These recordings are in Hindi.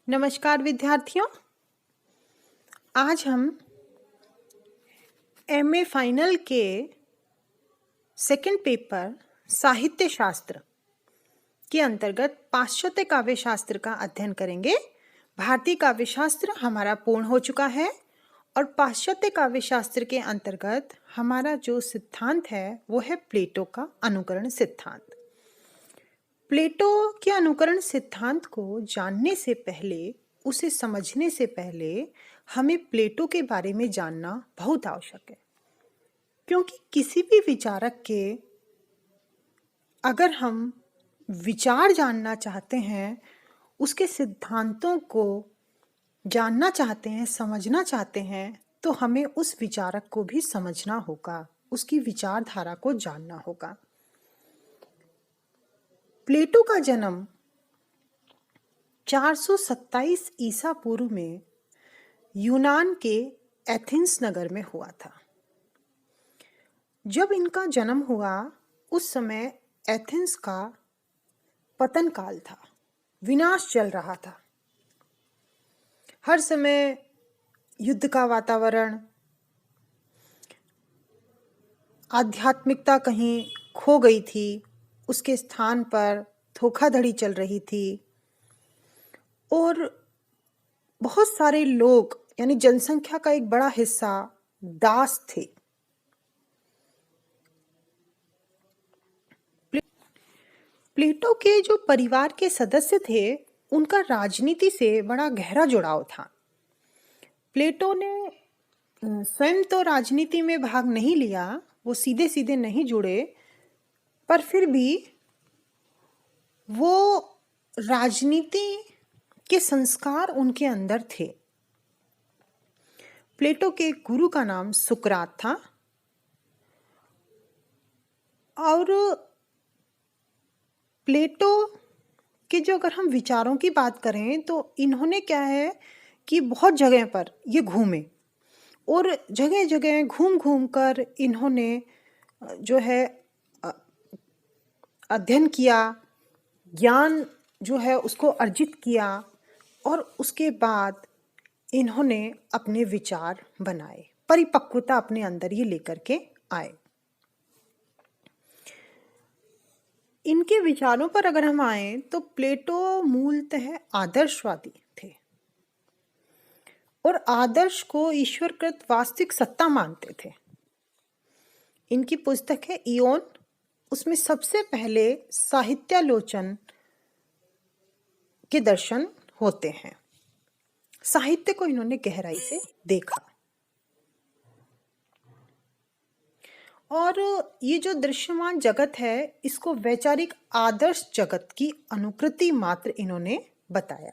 नमस्कार विद्यार्थियों। आज हम एमए फाइनल के सेकंड पेपर साहित्य शास्त्र के अंतर्गत पाश्चात्य काव्य शास्त्र का अध्ययन करेंगे। भारतीय काव्य शास्त्र हमारा पूर्ण हो चुका है और पाश्चात्य काव्य शास्त्र के अंतर्गत हमारा जो सिद्धांत है वो है प्लेटो का अनुकरण सिद्धांत। प्लेटो के अनुकरण सिद्धांत को जानने से पहले, उसे समझने से पहले हमें प्लेटो के बारे में जानना बहुत आवश्यक है, क्योंकि किसी भी विचारक के अगर हम विचार जानना चाहते हैं, उसके सिद्धांतों को जानना चाहते हैं, समझना चाहते हैं, तो हमें उस विचारक को भी समझना होगा, उसकी विचारधारा को जानना होगा। प्लेटो का जन्म 427 ईसा पूर्व में यूनान के एथेंस नगर में हुआ था। जब इनका जन्म हुआ उस समय एथेंस का पतन काल था, विनाश चल रहा था। हर समय युद्ध का वातावरण, आध्यात्मिकता कहीं खो गई थी, उसके स्थान पर धोखाधड़ी चल रही थी और बहुत सारे लोग यानी जनसंख्या का एक बड़ा हिस्सा दास थे। प्लेटो के जो परिवार के सदस्य थे उनका राजनीति से बड़ा गहरा जुड़ाव था। प्लेटो ने स्वयं तो राजनीति में भाग नहीं लिया, वो सीधे सीधे नहीं जुड़े, पर फिर भी वो राजनीति के संस्कार उनके अंदर थे। प्लेटो के गुरु का नाम सुकरात था और प्लेटो के जो अगर हम विचारों की बात करें तो इन्होंने क्या है कि बहुत जगह पर ये घूमे और जगह जगह घूम घूम कर इन्होंने जो है अध्ययन किया, ज्ञान जो है उसको अर्जित किया और उसके बाद इन्होंने अपने विचार बनाए, परिपक्वता अपने अंदर ये लेकर के आए। इनके विचारों पर अगर हम आए तो प्लेटो मूलतः आदर्शवादी थे और आदर्श को ईश्वरकृत वास्तविक सत्ता मानते थे। इनकी पुस्तक है इयोन, उसमें सबसे पहले साहित्यालोचन के दर्शन होते हैं। साहित्य को इन्होंने गहराई से देखा और ये जो दृश्यमान जगत है इसको वैचारिक आदर्श जगत की अनुकृति मात्र इन्होंने बताया।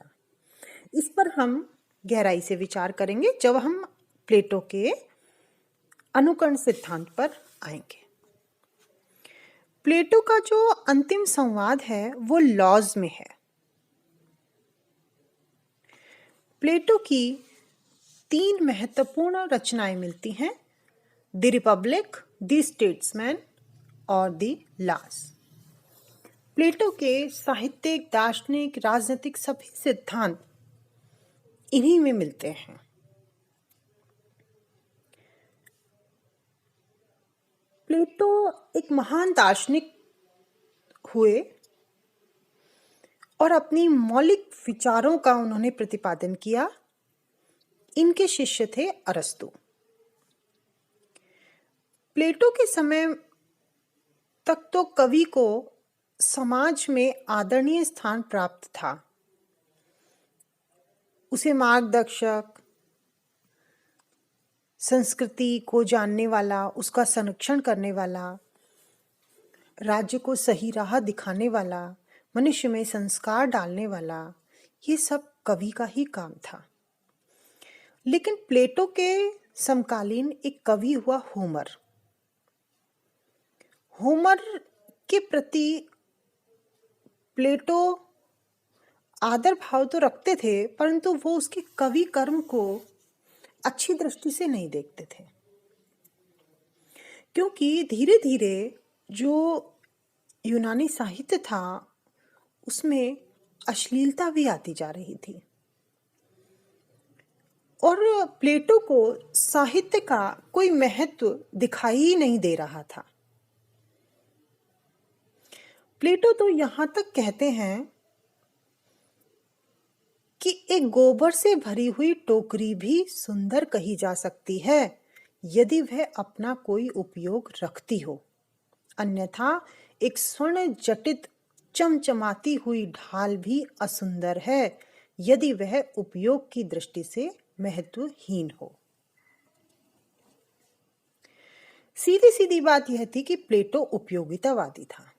इस पर हम गहराई से विचार करेंगे जब हम प्लेटो के अनुकरण सिद्धांत पर आएंगे। प्लेटो का जो अंतिम संवाद है वो लॉज में है। प्लेटो की 3 महत्वपूर्ण रचनाएं मिलती हैं, द रिपब्लिक, द स्टेट्समैन और द लॉज। प्लेटो के साहित्यिक, दार्शनिक, राजनीतिक सभी सिद्धांत इन्हीं में मिलते हैं। प्लेटो एक महान दार्शनिक हुए और अपनी मौलिक विचारों का उन्होंने प्रतिपादन किया। इनके शिष्य थे अरस्तु। प्लेटो के समय तक तो कवि को समाज में आदरणीय स्थान प्राप्त था। उसे मार्गदर्शक, संस्कृति को जानने वाला, उसका संरक्षण करने वाला, राज्य को सही राह दिखाने वाला, मनुष्य में संस्कार डालने वाला, ये सब कवि का ही काम था। लेकिन प्लेटो के समकालीन एक कवि हुआ होमर। होमर के प्रति प्लेटो आदर भाव तो रखते थे, परंतु वो उसके कवि कर्म को अच्छी दृष्टि से नहीं देखते थे, क्योंकि धीरे धीरे जो यूनानी साहित्य था उसमें अश्लीलता भी आती जा रही थी। और प्लेटो को साहित्य का कोई महत्व दिखाई ही नहीं दे रहा था। प्लेटो तो यहाँ तक कहते हैं कि एक गोबर से भरी हुई टोकरी भी सुंदर कही जा सकती है यदि वह अपना कोई उपयोग रखती हो, अन्यथा एक स्वर्ण जटित चमचमाती हुई ढाल भी असुंदर है यदि वह उपयोग की दृष्टि से महत्वहीन हो। सीधी सीधी बात यह थी कि प्लेटो उपयोगितावादी था।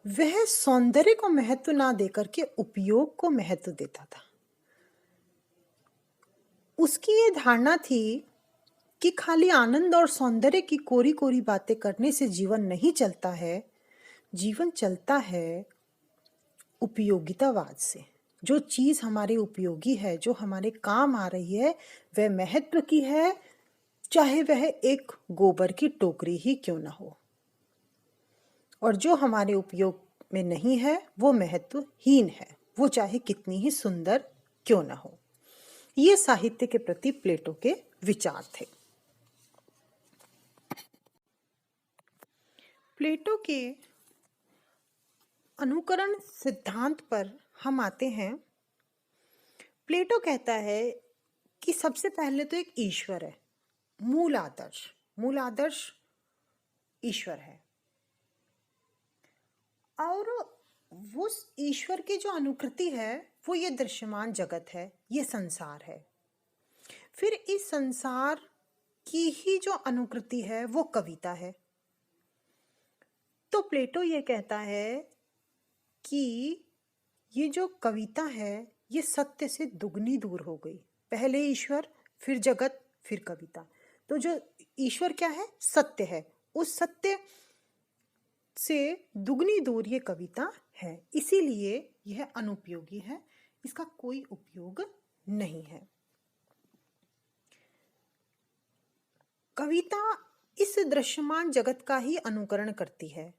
वह सौंदर्य को महत्व ना देकर के उपयोग को महत्व देता था। उसकी ये धारणा थी कि खाली आनंद और सौंदर्य की कोरी कोरी बातें करने से जीवन नहीं चलता है, जीवन चलता है उपयोगितावाद से। जो चीज हमारे उपयोगी है, जो हमारे काम आ रही है, वह महत्व की है, चाहे वह एक गोबर की टोकरी ही क्यों ना हो, और जो हमारे उपयोग में नहीं है वो महत्वहीन है, वो चाहे कितनी ही सुंदर क्यों ना हो। ये साहित्य के प्रति प्लेटो के विचार थे। प्लेटो के अनुकरण सिद्धांत पर हम आते हैं। प्लेटो कहता है कि सबसे पहले तो एक ईश्वर है, मूल आदर्श ईश्वर है, और उस ईश्वर की जो अनुकृति है वो ये दृश्यमान जगत है, ये संसार है। फिर इस संसार की ही जो अनुकृति है वो कविता है। तो प्लेटो ये कहता है कि ये जो कविता है ये सत्य से दुगनी दूर हो गई। पहले ईश्वर, फिर जगत, फिर कविता। तो जो ईश्वर क्या है? सत्य है। उस सत्य से दुगनी दूर ये कविता है, इसीलिए यह अनुपयोगी है, इसका कोई उपयोग नहीं है। कविता इस दृश्यमान जगत का ही अनुकरण करती है,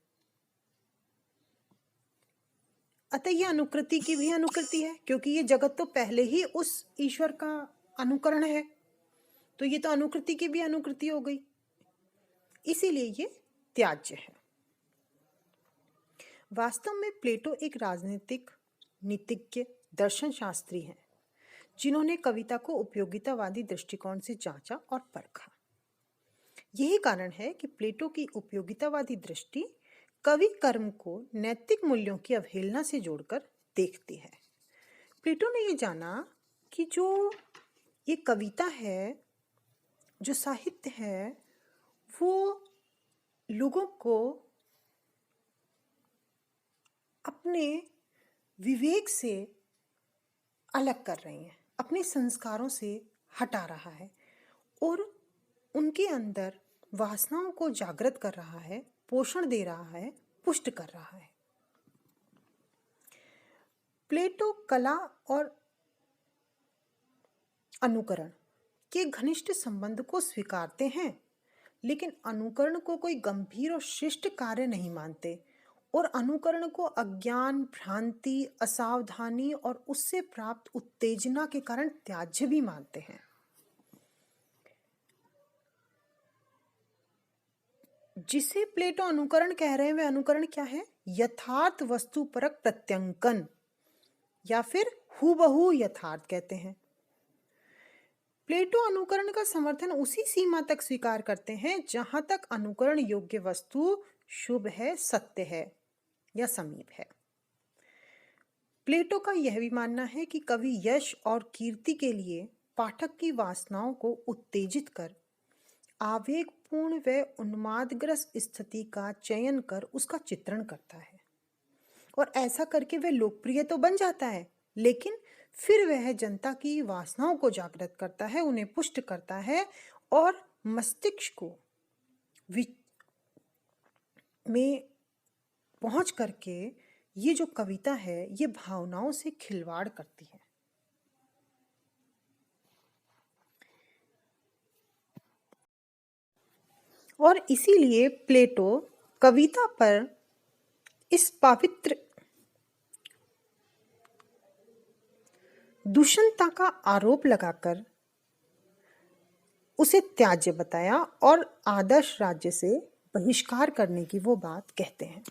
अतः यह अनुकृति की भी अनुकृति है, क्योंकि ये जगत तो पहले ही उस ईश्वर का अनुकरण है, तो ये तो अनुकृति की भी अनुकृति हो गई, इसीलिए ये त्याज्य है। वास्तव में प्लेटो एक राजनीतिक नीतिज्ञ दर्शन शास्त्री हैं, जिन्होंने कविता को उपयोगितावादी दृष्टिकोण से जांचा और परखा। यही कारण है कि प्लेटो की उपयोगितावादी दृष्टि कवि कर्म को नैतिक मूल्यों की अवहेलना से जोड़कर देखती है। प्लेटो ने ये जाना कि जो ये कविता है, जो साहित्य है, वो लोगों को अपने विवेक से अलग कर रही है, अपने संस्कारों से हटा रहा है और उनके अंदर वासनाओं को जागृत कर रहा है, पोषण दे रहा है, पुष्ट कर रहा है। प्लेटो कला और अनुकरण के घनिष्ठ संबंध को स्वीकारते हैं, लेकिन अनुकरण को कोई गंभीर और शिष्ट कार्य नहीं मानते और अनुकरण को अज्ञान, भ्रांति, असावधानी और उससे प्राप्त उत्तेजना के कारण त्याज्य भी मानते हैं। जिसे प्लेटो अनुकरण कह रहे हैं वह अनुकरण क्या है? यथार्थ वस्तुपरक प्रत्यंकन, या फिर हूबहू यथार्थ कहते हैं। प्लेटो अनुकरण का समर्थन उसी सीमा तक स्वीकार करते हैं जहां तक अनुकरण योग्य वस्तु शुभ है, सत्य है या समीप है। प्लेटो का यह भी मानना है कि कवि यश और कीर्ति के लिए पाठक की वासनाओं को उत्तेजित कर आवेगपूर्ण व उन्मादग्रस्त स्थिति का चयन कर उसका चित्रण करता है, और ऐसा करके वह लोकप्रिय तो बन जाता है, लेकिन फिर वह जनता की वासनाओं को जागृत करता है, उन्हें पुष्ट करता है और मस्तिष्क को में पहुंच करके ये जो कविता है ये भावनाओं से खिलवाड़ करती है। और इसीलिए प्लेटो कविता पर इस पवित्र दूषणता का आरोप लगाकर उसे त्याज्य बताया और आदर्श राज्य से बहिष्कार करने की वो बात कहते हैं।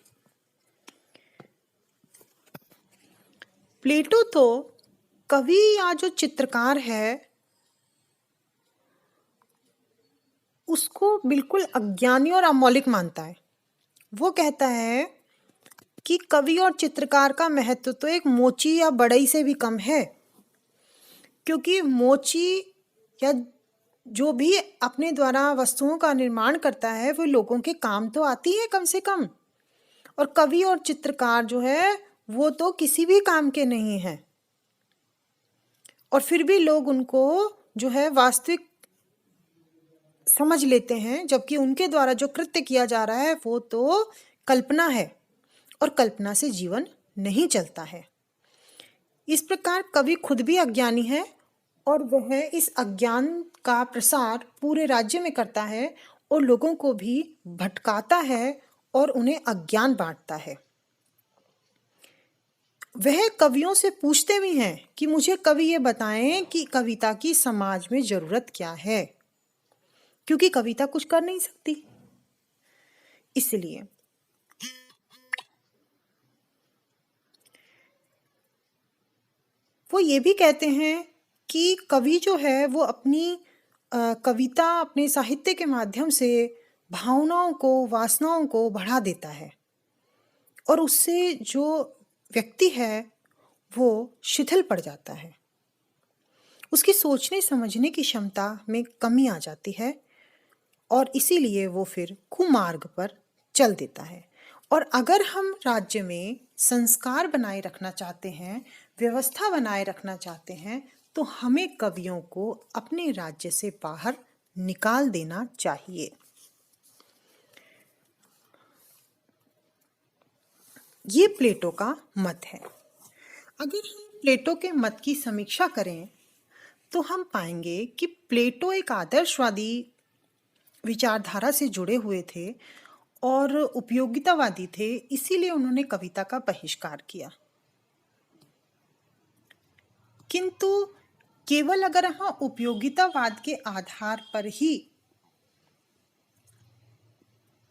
प्लेटो तो कवि या जो चित्रकार है उसको बिल्कुल अज्ञानी और अमौलिक मानता है। वो कहता है कि कवि और चित्रकार का महत्व तो एक मोची या बढ़ई से भी कम है, क्योंकि मोची या जो भी अपने द्वारा वस्तुओं का निर्माण करता है वो लोगों के काम तो आती है कम से कम, और कवि और चित्रकार जो है वो तो किसी भी काम के नहीं हैं, और फिर भी लोग उनको जो है वास्तविक समझ लेते हैं, जबकि उनके द्वारा जो कृत्य किया जा रहा है वो तो कल्पना है और कल्पना से जीवन नहीं चलता है। इस प्रकार कवि खुद भी अज्ञानी है और वह इस अज्ञान का प्रसार पूरे राज्य में करता है और लोगों को भी भटकाता है और उन्हें अज्ञान बांटता है। वह कवियों से पूछते भी हैं कि मुझे कवि ये बताएं कि कविता की समाज में जरूरत क्या है, क्योंकि कविता कुछ कर नहीं सकती। इसलिए वो ये भी कहते हैं कि कवि जो है वो अपनी कविता, अपने साहित्य के माध्यम से भावनाओं को, वासनाओं को बढ़ा देता है और उससे जो व्यक्ति है वो शिथिल पड़ जाता है, उसकी सोचने समझने की क्षमता में कमी आ जाती है और इसीलिए वो फिर कुमार्ग पर चल देता है। और अगर हम राज्य में संस्कार बनाए रखना चाहते हैं, व्यवस्था बनाए रखना चाहते हैं, तो हमें कवियों को अपने राज्य से बाहर निकाल देना चाहिए। ये प्लेटो का मत है। अगर हम प्लेटो के मत की समीक्षा करें तो हम पाएंगे कि प्लेटो एक आदर्शवादी विचारधारा से जुड़े हुए थे और उपयोगितावादी थे, इसीलिए उन्होंने कविता का बहिष्कार किया। किंतु केवल अगर हम उपयोगितावाद के आधार पर ही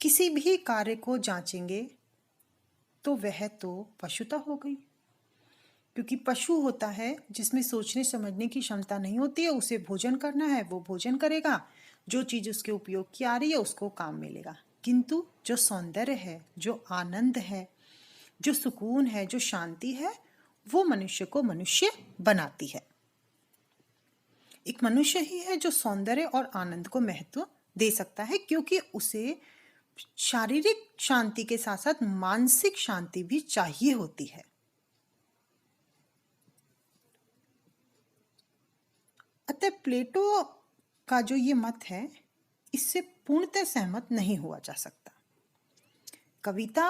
किसी भी कार्य को जांचेंगे तो वह तो पशुता हो गई, क्योंकि पशु होता है जिसमें सोचने समझने की क्षमता नहीं होती है। उसे भोजन करना है, वो भोजन करेगा, जो चीज़ उसके उपयोग की आ रही है उसको काम मिलेगा। किंतु जो सौंदर्य है, जो आनंद है, जो सुकून है, जो शांति है, वो मनुष्य को मनुष्य बनाती है। एक मनुष्य ही है जो सौंदर्य और आनंद को महत्व दे सकता है, क्योंकि उसे शारीरिक शांति के साथ साथ मानसिक शांति भी चाहिए होती है। अतः प्लेटो का जो ये मत है इससे पूर्णतः सहमत नहीं हुआ जा सकता। कविता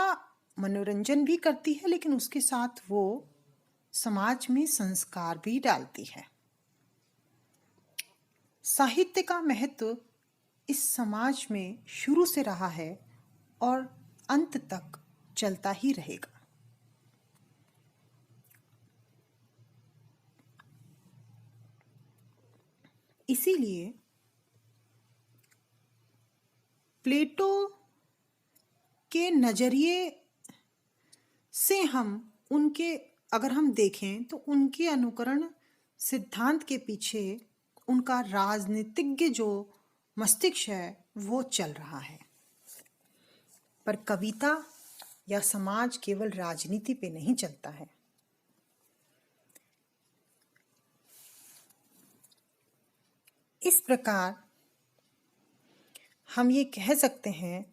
मनोरंजन भी करती है, लेकिन उसके साथ वो समाज में संस्कार भी डालती है। साहित्य का महत्व इस समाज में शुरू से रहा है और अंत तक चलता ही रहेगा। इसीलिए प्लेटो के नजरिए से अगर हम देखें तो उनके अनुकरण सिद्धांत के पीछे उनका राजनीतिज्ञ जो मस्तिष्क है वो चल रहा है। पर कविता या समाज केवल राजनीति पे नहीं चलता है। इस प्रकार हम ये कह सकते हैं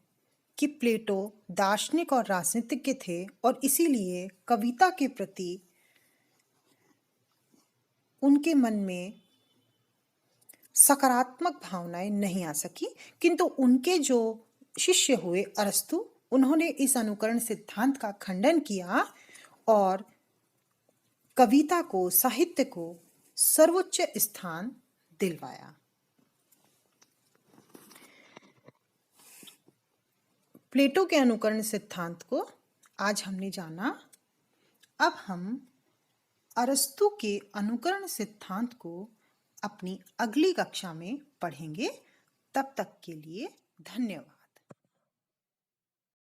कि प्लेटो दार्शनिक और राजनीतिज्ञ थे और इसीलिए कविता के प्रति उनके मन में सकारात्मक भावनाएं नहीं आ सकी। किंतु उनके जो शिष्य हुए अरस्तु, उन्होंने इस अनुकरण सिद्धांत का खंडन किया और कविता को, साहित्य को सर्वोच्च स्थान दिलवाया। प्लेटो के अनुकरण सिद्धांत को आज हमने जाना। अब हम अरस्तु के अनुकरण सिद्धांत को अपनी अगली कक्षा में पढ़ेंगे। तब तक के लिए धन्यवाद।